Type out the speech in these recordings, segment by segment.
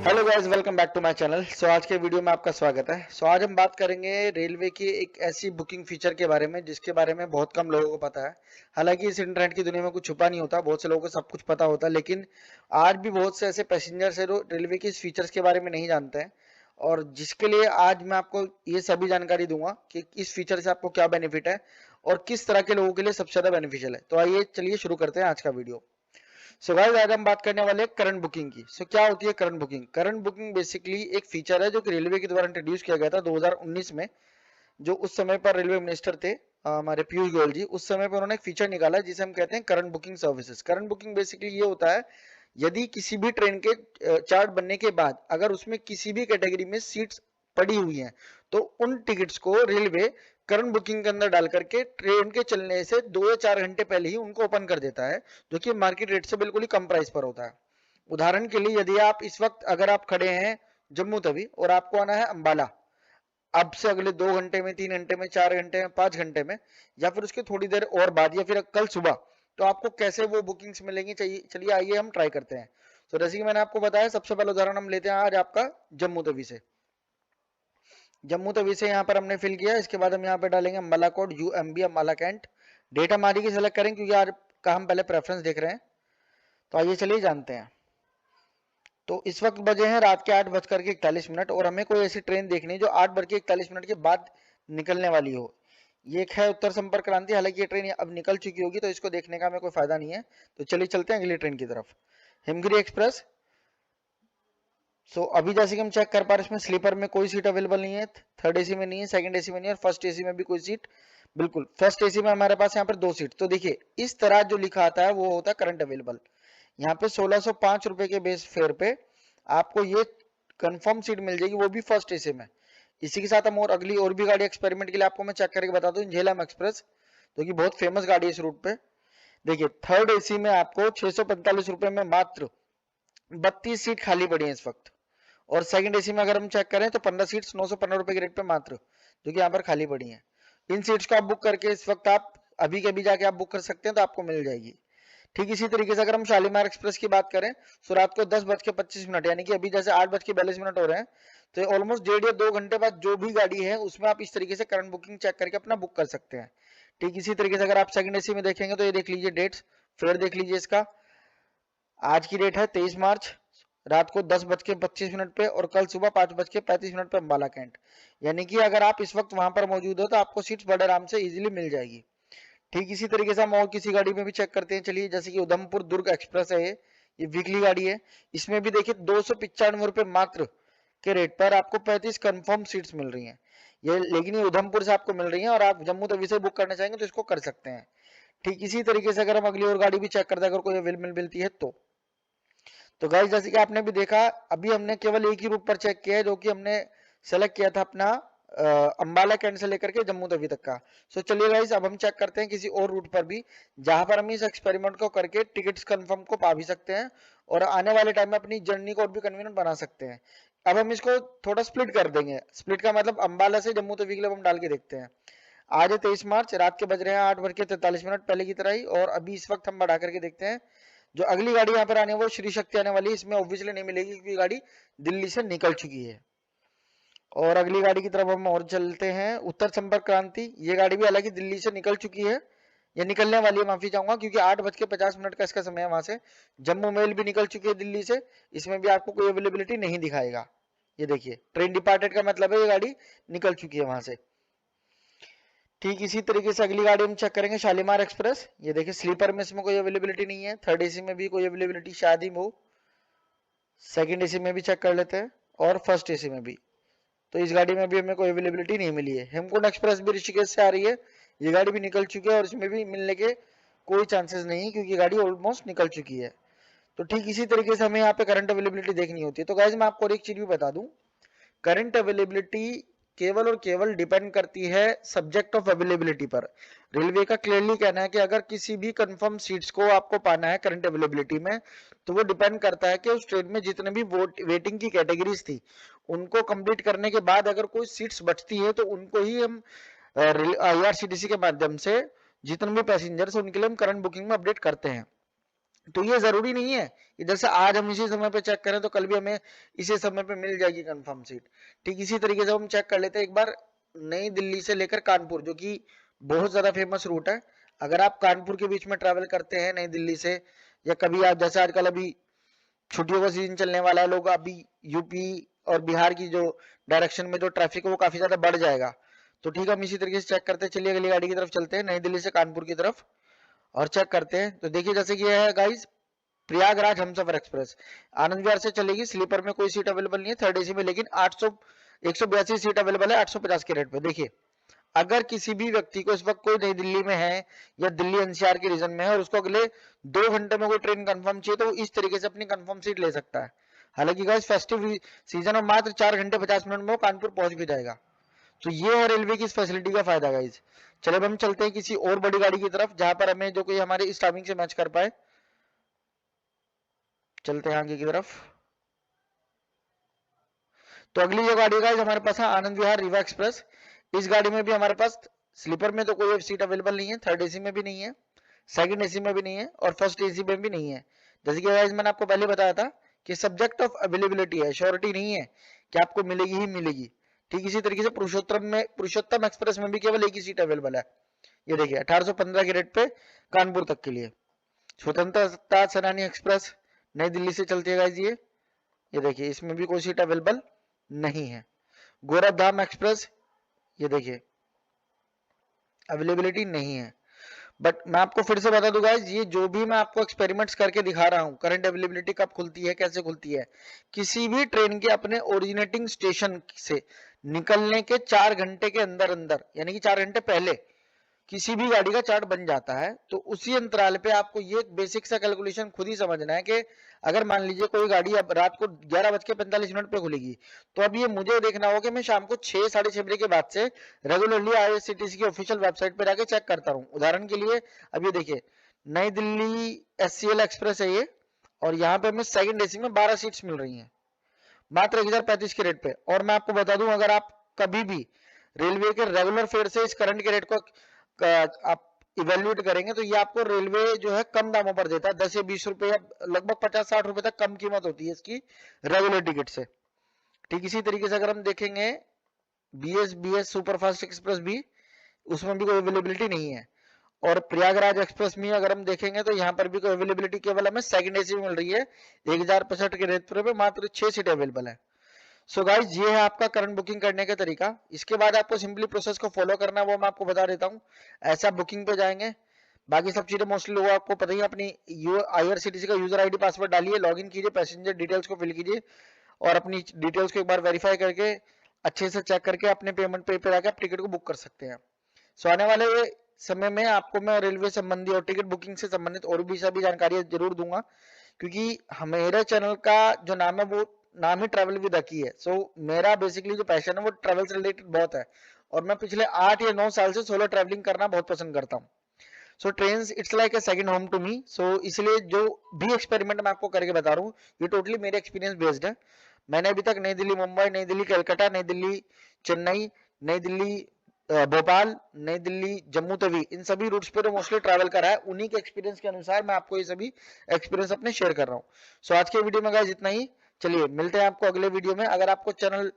Hello guys, welcome back to my channel. आज के video में आपका स्वागत है। आज हम बात करेंगे रेलवे की एक ऐसी बुकिंग फीचर के बारे में जिसके बारे में बहुत कम लोगों को पता है। हालांकि इस इंटरनेट की दुनिया में कुछ छुपा नहीं होता, बहुत से लोगों को सब कुछ पता होता है, लेकिन आज भी बहुत से ऐसे पैसेंजर्स है जो रेलवे के इस फीचर्स के बारे में नहीं जानते हैं। और जिसके लिए आज मैं आपको ये सभी जानकारी दूंगा कि इस फीचर से आपको क्या बेनिफिट है और किस तरह के लोगों के लिए सबसे ज्यादा बेनिफिशियल है। तो आइए चलिए शुरू करते हैं आज का वीडियो। सो गाइस, आज हम बात करने वाले हैं करंट बुकिंग की। क्या होती है current booking? Current booking basically एक फीचर है जो कि रेलवे के द्वारा इंट्रोड्यूस किया गया था 2019 में। जो उस समय पर रेलवे मिनिस्टर थे हमारे पीयूष गोयल जी, उस समय पर उन्होंने एक फीचर निकाला जिसे हम कहते हैं current booking services. Current booking basically ये होता है, यदि किसी भी ट्रेन के चार्ट बनने के बाद अगर उसमें किसी भी कैटेगरी में सीट्स पड़ी हुई हैं तो उन टिकट्स को रेलवे करंट बुकिंग के अंदर डाल करके ट्रेन के चलने से 2 या 4 घंटे पहले ही उनको ओपन कर देता है, जो कि मार्केट रेट से बिल्कुल ही कम प्राइस पर होता है। उदाहरण के लिए, यदि आप इस वक्त अगर आप खड़े हैं जम्मू तवी और आपको आना है अंबाला, अब से अगले 2 घंटे में, 3 घंटे में, 4 घंटे में, 5 घंटे में, या फिर उसके थोड़ी देर और बाद, या फिर कल सुबह, तो आपको कैसे वो बुकिंग्स मिलेंगी, चाहिए चलिए आइए हम ट्राई करते हैं। तो जैसे कि मैंने आपको बताया, सबसे पहले उदाहरण हम लेते हैं आज आपका जम्मू तवी से। जम्मू तवी से यहाँ पर हमने फिल किया। इसके बाद हम यहाँ पे डालेंगे Ambala code UMB Ambala cantt. Date हम आज की सेलेक्ट करें क्योंकि आज का हम पहले प्रेफरेंस देख रहे हैं। तो आइए चलिए जानते हैं। तो इस वक्त बजे हैं रात के 8:41 और हमें कोई ऐसी ट्रेन देखनी है जो 8:41 के बाद निकलने वाली हो। ये एक है उत्तर संपर्क क्रांति। हालांकि ये ट्रेन अब निकल चुकी होगी तो इसको देखने का हमें कोई फायदा नहीं है। तो चलिए चलते हैं अगली ट्रेन की तरफ, हिमगिरी एक्सप्रेस। अभी जैसे कि हम चेक कर पा रहे हैं, इसमें स्लीपर में कोई सीट अवेलेबल नहीं है, थर्ड एसी में नहीं है, सेकंड एसी में नहीं है, और फर्स्ट एसी में भी कोई सीट, बिल्कुल फर्स्ट एसी में हमारे पास यहाँ पर 2 सीट। तो देखिए इस तरह जो लिखा आता है वो होता है करंट अवेलेबल। यहाँ पे 1605 रुपए के बेस फेयर पे आपको ये कंफर्म सीट मिल जाएगी, वो भी फर्स्ट एसी में। इसी के साथ हम अगली और भी गाड़ी एक्सपेरिमेंट के लिए आपको मैं चेक करके बता दूं, झेलम एक्सप्रेस, जो कि बहुत फेमस गाड़ी है इस रूट पे। देखिए थर्ड एसी में आपको 645 रुपए में मात्र 32 सीट खाली पड़ी है इस वक्त। और सेकंड एसी में अगर हम चेक करें तो 15 सीट्स 915 रुपए के रेट पे मात्र, जो कि यहाँ पर खाली पड़ी हैं। इन सीट्स को आप बुक करके इस वक्त आप अभी के अभी जाके आप बुक कर सकते हैं, तो आपको मिल जाएगी। ठीक इसी तरीके से अगर हम शालीमार एक्सप्रेस की बात करें तो रात को 10:25 यानी कि अभी जैसे 8:42 हो रहे हैं, तो ऑलमोस्ट 1.5 या 2 घंटे बाद जो भी गाड़ी है उसमें आप इस तरीके से करंट बुकिंग चेक करके अपना बुक कर सकते हैं। ठीक इसी तरीके से अगर आप सेकंड एसी में देखेंगे तो ये देख लीजिए डेट्स, फिर देख लीजिए इसका। आज की डेट है 23 मार्च, रात को 10:25 पे, और कल सुबह 5:35 पे अम्बाला कैंट। यानी कि अगर आप इस वक्त वहां पर मौजूद हो तो आपको सीट्स बड़े आराम से इजीली मिल जाएगी। ठीक इसी तरीके से हम और किसी गाड़ी में भी चेक करते हैं। चलिए, जैसे कि उधमपुर दुर्ग एक्सप्रेस है, ये वीकली गाड़ी है। इसमें भी देखिए 295 रुपए मात्र के रेट पर आपको 35 कंफर्म सीट्स मिल रही हैं। ये लेकिन ये उधमपुर से आपको मिल रही हैं, और आप जम्मू तवी से बुक करना चाहेंगे तो इसको कर सकते हैं। ठीक इसी तरीके से अगर हम अगली और गाड़ी भी चेक करते हैं, अगर कोई अवेलेबल मिलती है तो गाइस जैसे कि आपने भी देखा, अभी हमने केवल एक ही रूट पर चेक किया है, जो कि हमने सेलेक्ट किया था अपना अंबाला कैंट से लेकर के जम्मू तवी तक का। चलिए गाइस, अब हम चेक करते हैं किसी और रूट पर भी, जहां पर हम इस एक्सपेरिमेंट को करके टिकट्स कंफर्म को पा भी सकते हैं और आने वाले टाइम में अपनी जर्नी को और भी कन्वीनियंट बना सकते हैं। अब हम इसको थोड़ा स्प्लिट कर देंगे। स्प्लिट का मतलब अंबाला से जम्मू तवी के लिए हम डाल के देखते हैं। आज है 23 मार्च, रात के बज रहे हैं 8:43 पहले की तरह ही, और अभी इस वक्त हम बढ़ा करके देखते हैं। जो अगली गाड़ी यहाँ पर आने वो श्री शक्ति आने वाली है। इसमें ऑब्वियसली नहीं मिलेगी क्योंकि गाड़ी दिल्ली से निकल चुकी है। और अगली गाड़ी की तरफ हम और चलते हैं, उत्तर संपर्क क्रांति। ये गाड़ी भी हालांकि दिल्ली से निकल चुकी है, या निकलने वाली है, माफी चाहूंगा, क्योंकि 8:50 का इसका समय है वहां से। जम्मू मेल भी निकल चुकी है दिल्ली से, इसमें भी आपको कोई अवेलेबिलिटी नहीं दिखाएगा। ये देखिए ट्रेन डिपार्टेड का मतलब है ये गाड़ी निकल चुकी है वहां से। ठीक इसी तरीके से अगली गाड़ी हम चेक करेंगे, शालीमार एक्सप्रेस। ये देखिए स्लीपर में इसमें कोई अवेलेबिलिटी नहीं है, थर्ड एसी में भी कोई अवेलेबिलिटी शायद ही हो, सेकंड एसी में भी चेक कर लेते हैं, और फर्स्ट एसी में भी। तो इस गाड़ी में भी हमें कोई अवेलेबिलिटी नहीं मिली है। हेमकुंड एक्सप्रेस भी ऋषिकेश से आ रही है, ये गाड़ी भी निकल चुकी है और इसमें भी मिलने के कोई चांसेस नहीं, क्योंकि गाड़ी ऑलमोस्ट निकल चुकी है। तो ठीक इसी तरीके से हमें यहाँ पे करंट अवेलेबिलिटी देखनी होती है। तो गाइज मैं आपको एक चीज भी बता दूं, करंट अवेलेबिलिटी केवल और केवल डिपेंड करती है सब्जेक्ट ऑफ अवेलेबिलिटी पर। रेलवे का क्लियरली कहना है कि अगर किसी भी कंफर्म सीट्स को आपको पाना है करंट अवेलेबिलिटी में, तो वो डिपेंड करता है कि उस ट्रेन में जितने भी वेटिंग की कैटेगरीज थी उनको कंप्लीट करने के बाद अगर कोई सीट्स बचती है तो उनको ही हम IRCTC के माध्यम से जितने भी पैसेंजर्स उनके लिए हम करंट बुकिंग में अपडेट करते हैं। तो ये जरूरी नहीं है कि जैसे आज हम इसी समय पे चेक करें तो कल भी हमें इसी समय पे मिल जाएगी कंफर्म सीट। ठीक इसी तरीके से हम चेक कर लेते हैं एक बार नई दिल्ली से लेकर कानपुर, जो कि बहुत ज्यादा फेमस रूट है। अगर आप कानपुर के बीच में ट्रेवल करते हैं नई दिल्ली से, या कभी आप जैसे आजकल अभी छुट्टियों का सीजन चलने वाला है, लोग अभी यूपी और बिहार की जो डायरेक्शन में जो ट्रैफिक है वो काफी ज्यादा बढ़ जाएगा। तो ठीक है, हम इसी तरीके से चेक करते हैं। चलिए अगली गाड़ी की तरफ चलते हैं, नई दिल्ली से कानपुर की तरफ, और चेक करते हैं। तो देखिए जैसे कि यह है गाइस प्रयागराज हमसफर एक्सप्रेस, आनंद विहार से चलेगी। स्लीपर में कोई सीट अवेलेबल नहीं है, थर्ड एसी में लेकिन 182 सीट अवेलेबल है 850 के रेट पे। देखिए अगर किसी भी व्यक्ति को इस वक्त कोई नई दिल्ली में है या दिल्ली एनसीआर के रीजन में है और उसको अगले 2 घंटे में कोई ट्रेन कंफर्म चाहिए, तो वो इस तरीके से अपनी कंफर्म सीट ले सकता है। हालांकि गाइस फेस्टिव सीजन में मात्र 4 घंटे 50 मिनट में वो कानपुर पहुंच भी जाएगा। तो ये है रेलवे की इस फैसिलिटी का फायदा गाइस। चलो अब हम चलते हैं किसी और बड़ी गाड़ी की तरफ, जहां पर हमें जो कोई हमारे इस टाइमिंग से मैच कर पाए। चलते हैं आगे की तरफ। तो अगली जो गाड़ी गाइस हमारे पास है आनंद विहार रीवा एक्सप्रेस। इस गाड़ी में भी हमारे पास स्लीपर में तो कोई सीट अवेलेबल नहीं है, थर्ड एसी में भी नहीं है, सेकंड एसी में भी नहीं है, और फर्स्ट एसी में भी नहीं है। जैसे कि गाइस मैंने आपको पहले बताया था कि सब्जेक्ट ऑफ अवेलेबिलिटी है, श्योरिटी नहीं है कि आपको मिलेगी ही मिलेगी। ठीक इसी तरीके से पुरुषोत्तम एक्सप्रेस में भी केवल एक ही सीट अवेलेबल है। ये देखिए 1815 के रेट पे कानपुर तक के लिए। स्वतंत्रता सेनानी एक्सप्रेस नई दिल्ली से चलती है गाइस, ये देखिए इसमें भी कोई सीट अवेलेबल नहीं है। गोरखधाम एक्सप्रेस, ये देखिए अवेलेबिलिटी नहीं है। बट मैं आपको फिर से बता दूं गाइस, ये जो भी मैं आपको एक्सपेरिमेंट्स करके दिखा रहा हूँ, करंट अवेलेबिलिटी कब खुलती है कैसे खुलती है, किसी भी ट्रेन के अपने ओरिजिनेटिंग स्टेशन से निकलने के 4 घंटे के अंदर अंदर, यानी कि 4 घंटे पहले किसी भी गाड़ी का चार्ट बन जाता है। तो उसी अंतराल पे आपको ये बेसिक सा कैलकुलेशन खुद ही समझना है कि अगर मान लीजिए कोई गाड़ी अब रात को 11:45 पे खुलेगी, तो अब ये मुझे देखना होगा कि मैं शाम को 6 साढ़े 6 बजे के बाद से रेगुलरली आईआरसीटीसी की ऑफिशियल वेबसाइट पे जाके चेक करता रहूं। उदाहरण के लिए अब ये देखिए नई दिल्ली एससीएल एक्सप्रेस है ये, और यहाँ पे हमें सेकंड एसी में 12 सीट्स मिल रही है मात्र 1035 के रेट पे। और मैं आपको बता दूं, अगर आप कभी भी रेलवे के रेगुलर फेयर से इस करंट के रेट को आप इवेल्युएट करेंगे, तो ये आपको रेलवे जो है कम दामों पर देता है, 10 या 20 रुपए या लगभग 50-60 रुपए तक कम कीमत होती है इसकी रेगुलर टिकट से। ठीक इसी तरीके से अगर हम देखेंगे बीएस सुपरफास्ट एक्सप्रेस भी, उसमें भी कोई अवेलेबिलिटी नहीं है। और प्रयागराज एक्सप्रेस में अगर हम देखेंगे तो यहाँ पर भी कोई अवेलेबिलिटी केवल हमें सेकंड एसी में मिल रही है 1065 के रेट पे, मात्र 6 सीटें अवेलेबल है। सो गाइज ये है आपका करंट बुकिंग करने का तरीका। इसके बाद आपको सिंपली प्रोसेस को फॉलो करना है, वो मैं आपको बता देता हूँ। ऐसा बुकिंग पे जाएंगे, बाकी सब चीजें मोस्टली लोगों आपको पता ही है। अपनी आईआरसीटीसी का यूजर आईडी पासवर्ड डालिए, लॉगिन कीजिए, पैसेंजर डिटेल्स को फिल कीजिए, और अपनी डिटेल्स को एक बार वेरीफाई करके अच्छे से चेक करके अपने पेमेंट पे जाकर आप टिकट को बुक कर सकते हैं। सो आने वाले समय में आपको मैं रेलवे संबंधी और टिकट बुकिंग से संबंधित और भी सभी जानकारी जरूर दूंगा, क्योंकि मेरे चैनल का जो नाम है वो नाम ही ट्रैवल विद अकी है। सो मेरा बेसिकली जो पैशन है वो ट्रैवल से रिलेटेड बहुत है, और मैं पिछले 8 या 9 साल से सोलो ट्रैवलिंग करना बहुत पसंद करता हूँ। So train it's like a second home to me. So इसलिए जो भी एक्सपेरिमेंट मैं आपको करके बता रहा हूँ ये टोटली मेरे एक्सपीरियंस बेस्ड है। मैंने अभी तक नई दिल्ली मुंबई, नई दिल्ली कलकत्ता, नई दिल्ली चेन्नई, नई दिल्ली भोपाल, नई दिल्ली जम्मू तवी, इन सभी रूट्स पे तो मोस्टली ट्रैवल करा है। उन्हीं के एक्सपीरियंस के अनुसार मैं आपको ये सभी एक्सपीरियंस अपने शेयर कर रहा हूँ। सो आज के वीडियो में गाइस इतना ही। चलिए मिलते हैं आपको अगले वीडियो में। अगर आपको चैनल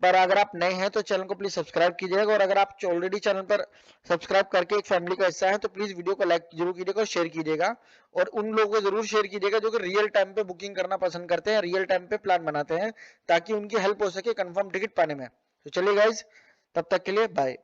पर अगर आप नए हैं तो चैनल को प्लीज सब्सक्राइब कीजिएगा, और अगर आप ऑलरेडी चैनल पर सब्सक्राइब करके एक फैमिली का हिस्सा है तो प्लीज वीडियो को लाइक जरूर कीजिएगा और शेयर कीजिएगा। और उन लोगों को जरूर शेयर कीजिएगा जो कि रियल टाइम पे बुकिंग करना पसंद करते हैं, रियल टाइम पे प्लान बनाते हैं, ताकि उनकी हेल्प हो सके कंफर्म टिकट पाने में। तो चलिए गाइज, तब तक के लिए बाय।